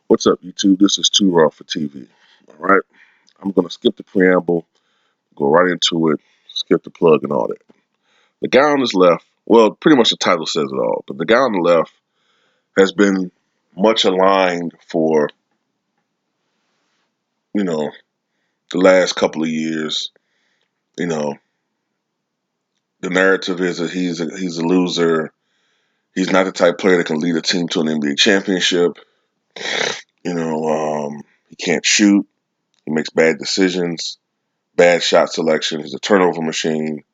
What's up, YouTube? This is Too Raw for TV. All right, I'm gonna skip the preamble, go right into it, skip the plug and all that. The guy on his left, well, pretty much the title says it all, but the guy on the left has been much aligned for you know the last couple of years. You know, the narrative is that he's a loser. He's not the type of player that can lead a team to an NBA championship. He can't shoot. He makes bad decisions, bad shot selection. He's a turnover machine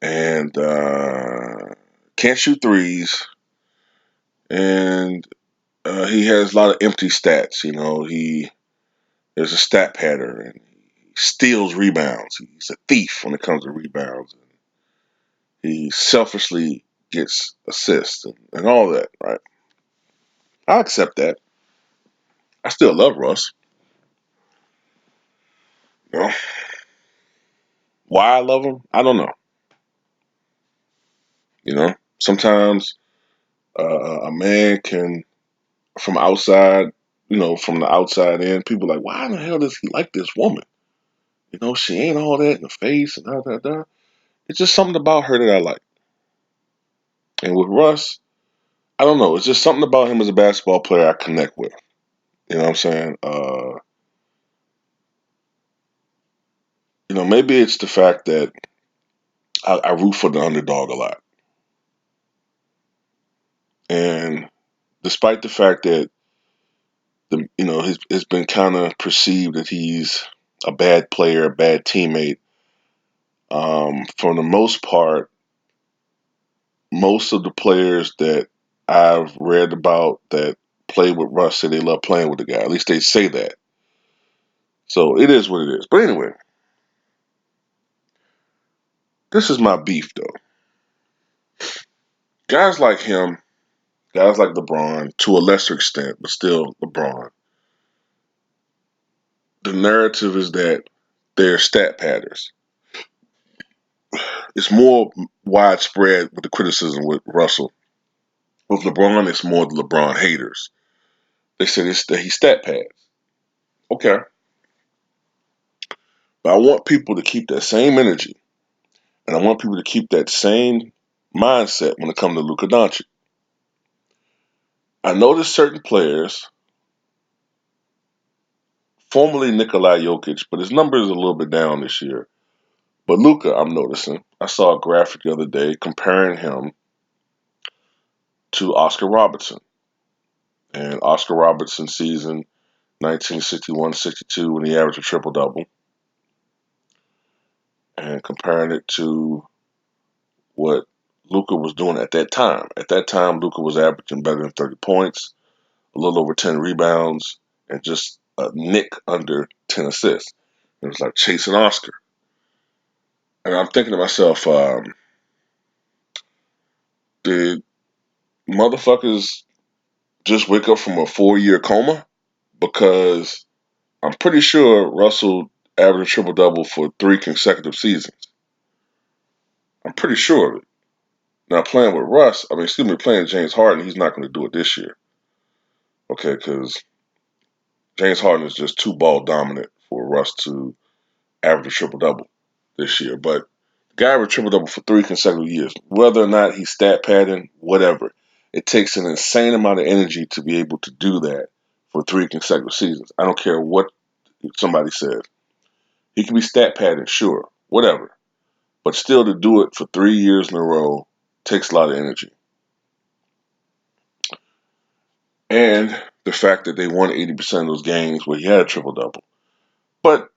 and can't shoot threes. And he has a lot of empty stats. There's a stat pattern, and he steals rebounds. He's a thief when it comes to rebounds. He selfishly gets assists and all that. Right? I accept that. I still love Russ. You know why I love him? I don't know. Sometimes a man can from outside, from the outside in, people are like, why in the hell does he like this woman? She ain't all that in the face and da da da. It's just something about her that I like. And with Russ, I don't know. It's just something about him as a basketball player I connect with. You know what I'm saying? Maybe it's the fact that I root for the underdog a lot. And despite the fact that it's been kind of perceived that he's a bad player, a bad teammate. For the most part, most of the players that I've read about that play with Russ say they love playing with the guy. At least they say that. So it is what it is. But anyway, this is my beef though. Guys like him, guys like LeBron, to a lesser extent, but still LeBron. The narrative is that they're stat padders. It's more widespread with the criticism with Russell. With LeBron, it's more the LeBron haters. They said it's that he stat pads. Okay. But I want people to keep that same energy. And I want people to keep that same mindset when it comes to Luka Doncic. I noticed certain players, formerly Nikolai Jokic, but his number is a little bit down this year. But Luka, I'm noticing. I saw a graphic the other day comparing him to Oscar Robertson. And Oscar Robertson season 1961-62 when he averaged a triple double. And comparing it to what Luka was doing at that time. At that time, Luka was averaging better than 30 points, a little over 10 rebounds, and just a nick under 10 assists. It was like chasing Oscar. And I'm thinking to myself, did motherfuckers just wake up from a 4-year coma? Because I'm pretty sure Russell averaged triple double for 3 consecutive seasons. I'm pretty sure of it. Now playing with Russ, playing James Harden, he's not going to do it this year. Okay, because James Harden is just too ball dominant for Russ to average a triple double this year. But the guy averaged triple double for 3 consecutive years. Whether or not he's stat padding, whatever, it takes an insane amount of energy to be able to do that for 3 consecutive seasons. I don't care what somebody says. He can be stat padding, sure, whatever. But still to do it for 3 years in a row takes a lot of energy. And the fact that they won 80% of those games where he had a triple double. But,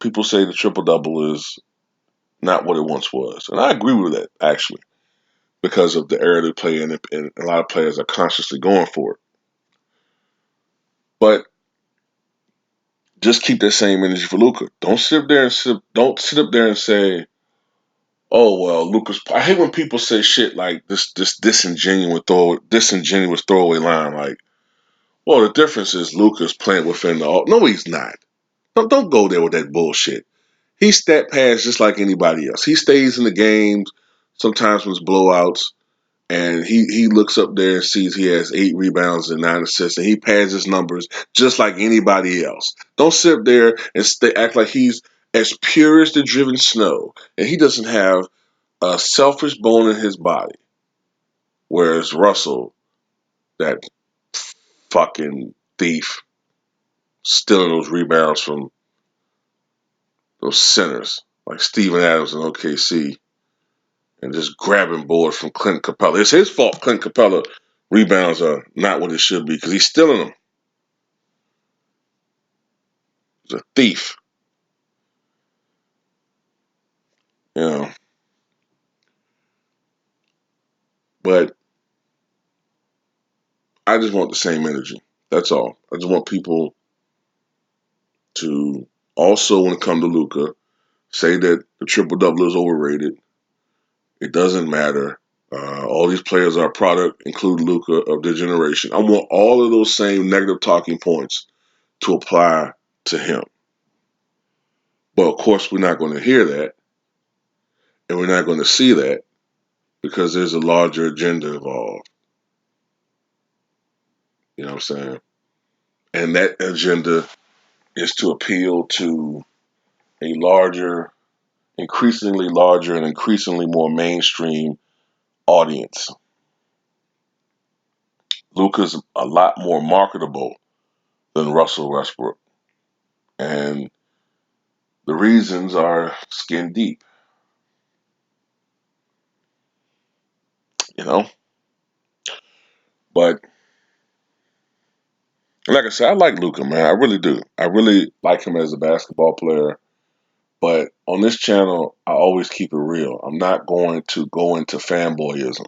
people say the triple double is not what it once was. And I agree with that, actually, because of the era they play in, and a lot of players are consciously going for it. But just keep that same energy for Luka. Don't sit up there and say, "Oh well, Luka's." I hate when people say shit like this disingenuous throwaway line like, "Well, the difference is Luka's playing within the." No, he's not. Don't go there with that bullshit. He stat pads just like anybody else. He stays in the games sometimes when it's blowouts. And he looks up there and sees he has 8 rebounds and 9 assists, and he pads his numbers just like anybody else. Don't sit up there and act like he's as pure as the driven snow, and he doesn't have a selfish bone in his body. Whereas Russell, that fucking thief, stealing those rebounds from those centers like Steven Adams in OKC, and just grabbing boards from Clint Capella. It's his fault Clint Capella rebounds are not what it should be because he's stealing them. He's a thief, you know. But I just want the same energy. That's all. I just want people to also, when it comes to Luka, say that the triple double is overrated. It doesn't matter. All these players are a product, including Luka, of their generation. I want all of those same negative talking points to apply to him. But of course, we're not going to hear that, and we're not going to see that because there's a larger agenda involved. You know what I'm saying? And that agenda is to appeal to a increasingly larger, and increasingly more mainstream audience. Luka's a lot more marketable than Russell Westbrook. And the reasons are skin deep, you know? But like I said, I like Luka, man. I really do. I really like him as a basketball player. But on this channel, I always keep it real. I'm not going to go into fanboyism.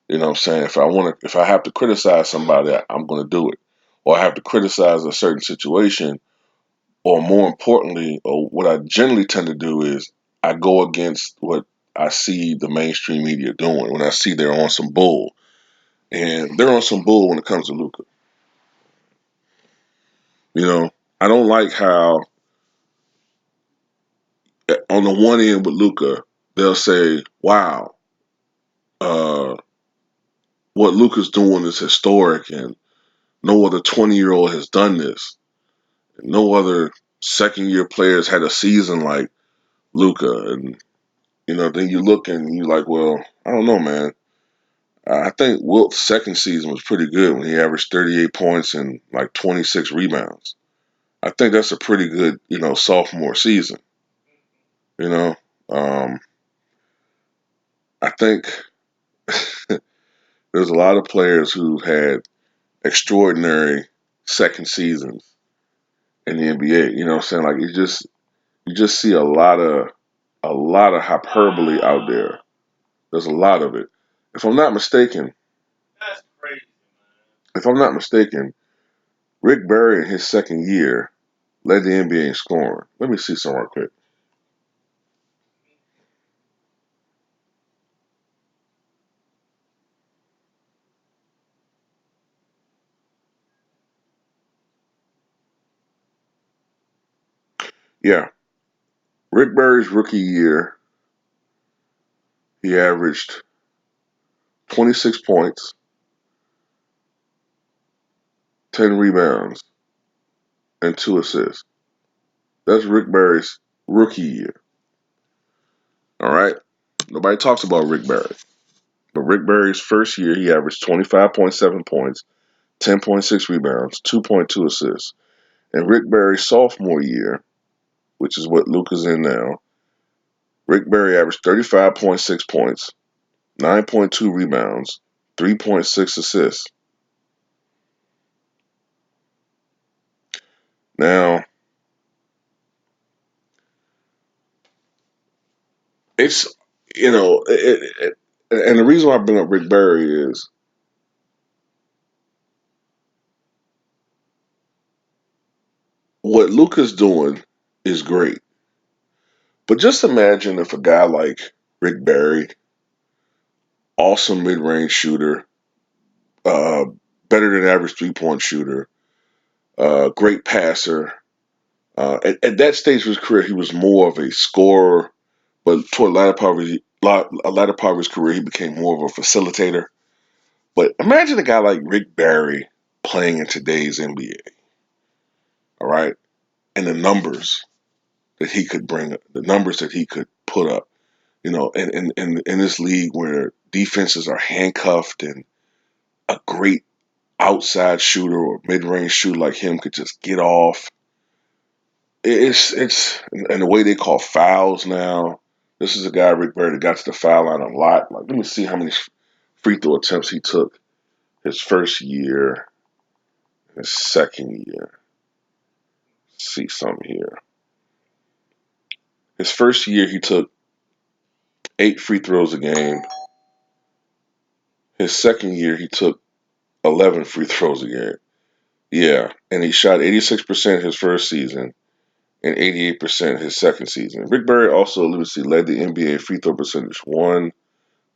You know what I'm saying? If I have to criticize somebody, I'm going to do it. Or I have to criticize a certain situation, or more importantly, or what I generally tend to do is I go against what I see the mainstream media doing when I see they're on some bull. And they're on some bull when it comes to Luka. You know, I don't like how on the one end with Luka, they'll say, "Wow, uh, what Luka's doing is historic, and no other 20-year-old has done this. No other second-year players had a season like Luka." And then you look and you're like, "Well, I don't know, man. I think Wilt's second season was pretty good when he averaged 38 points and like 26 rebounds. I think that's a pretty good, sophomore season. You know, um, I think there's a lot of players who had extraordinary second seasons in the NBA. You know what I'm saying? Like you just see a lot of hyperbole out there. There's a lot of it. If I'm not mistaken, if I'm not mistaken, Rick Barry in his second year led the NBA in scoring. Let me see some real quick. Yeah, Rick Barry's rookie year, he averaged 26 points, 10 rebounds, and 2 assists. That's Rick Barry's rookie year. All right? Nobody talks about Rick Barry. But Rick Barry's first year, he averaged 25.7 points, 10.6 rebounds, 2.2 assists. And Rick Barry's sophomore year, which is what Luka's in now, Rick Barry averaged 35.6 points, 9.2 rebounds, 3.6 assists. Now, it's, and the reason why I bring up Rick Barry is what Luka's doing is great. But just imagine if a guy like Rick Barry, awesome mid range shooter, uh, better than average 3-point shooter, great passer. At that stage of his career, he was more of a scorer, but toward the latter part A latter part of his career, he became more of a facilitator. But imagine a guy like Rick Barry playing in today's NBA, all right? And the numbers that he could bring, the numbers that he could put up, in this league where defenses are handcuffed and a great outside shooter or mid-range shooter like him could just get off. It's and the way they call fouls now. This is a guy Rick Barry that got to the foul line a lot. Like, let me see how many free throw attempts he took his first year, his second year. Let's see something here. His first year he took 8 free throws a game. His second year he took 11 free throws a game. Yeah, and he shot 86% his first season and 88% his second season. Rick Barry also, let me see, led the NBA free throw percentage 1,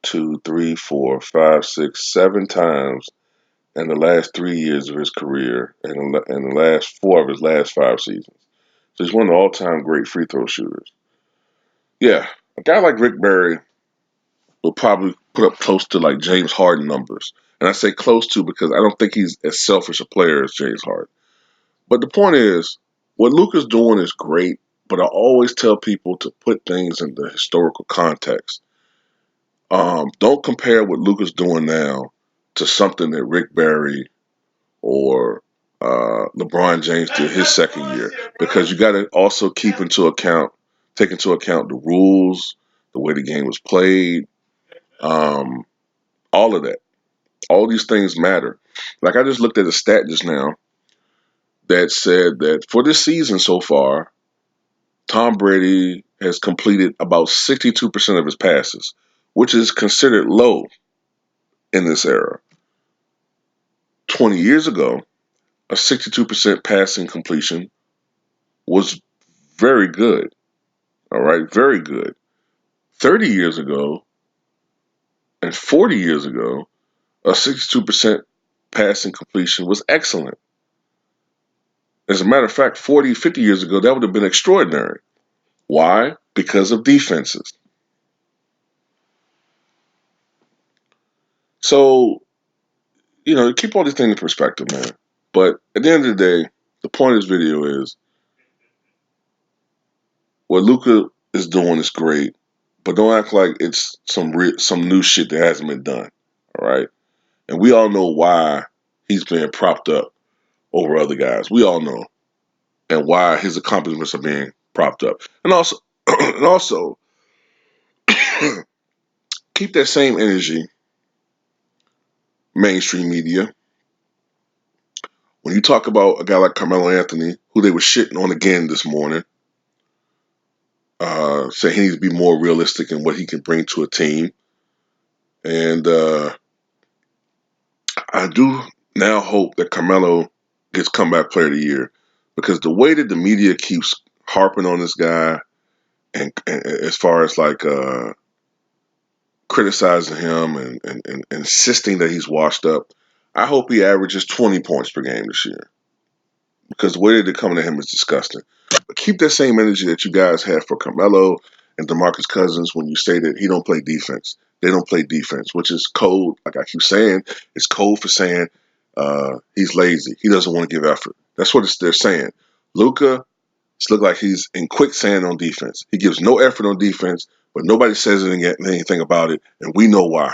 2, 3, 4, 5, 6, 7 times in the last 3 years of his career and in the last 4 of his last 5 seasons. So he's one of the all-time great free throw shooters. Yeah, a guy like Rick Barry will probably put up close to like James Harden numbers. And I say close to because I don't think he's as selfish a player as James Harden. But the point is, what Luka's doing is great, but I always tell people to put things in the historical context. Don't compare what Luka's doing now to something that Rick Barry or LeBron James did his second year, because you got to also take into account the rules, the way the game was played, um, all of that. All these things matter. Like, I just looked at a stat just now that said that for this season so far, Tom Brady has completed about 62% of his passes, which is considered low in this era. 20 years ago, a 62% passing completion was very good. All right, very good. 30 years ago and 40 years ago, a 62% passing completion was excellent. As a matter of fact, 40, 50 years ago, that would have been extraordinary. Why? Because of defenses. So, keep all these things in perspective, man. But at the end of the day, the point of this video is what Luka is doing is great, but don't act like it's some new shit that hasn't been done. All right, and we all know why he's being propped up over other guys. We all know, and why his accomplishments are being propped up. And also, and also, keep that same energy, mainstream media. When you talk about a guy like Carmelo Anthony, who they were shitting on again this morning, saying he needs to be more realistic in what he can bring to a team. And I do now hope that Carmelo gets comeback player of the year, because the way that the media keeps harping on this guy and as far as like criticizing him and insisting that he's washed up, I hope he averages 20 points per game this year, because the way that they're coming at him is disgusting. But keep that same energy that you guys have for Carmelo and DeMarcus Cousins when you say that he don't play defense. They don't play defense, which is code. Like I keep saying, it's code for saying he's lazy. He doesn't want to give effort. That's what they're saying. Luka, it's looked like he's in quicksand on defense. He gives no effort on defense, but nobody says anything about it, and we know why.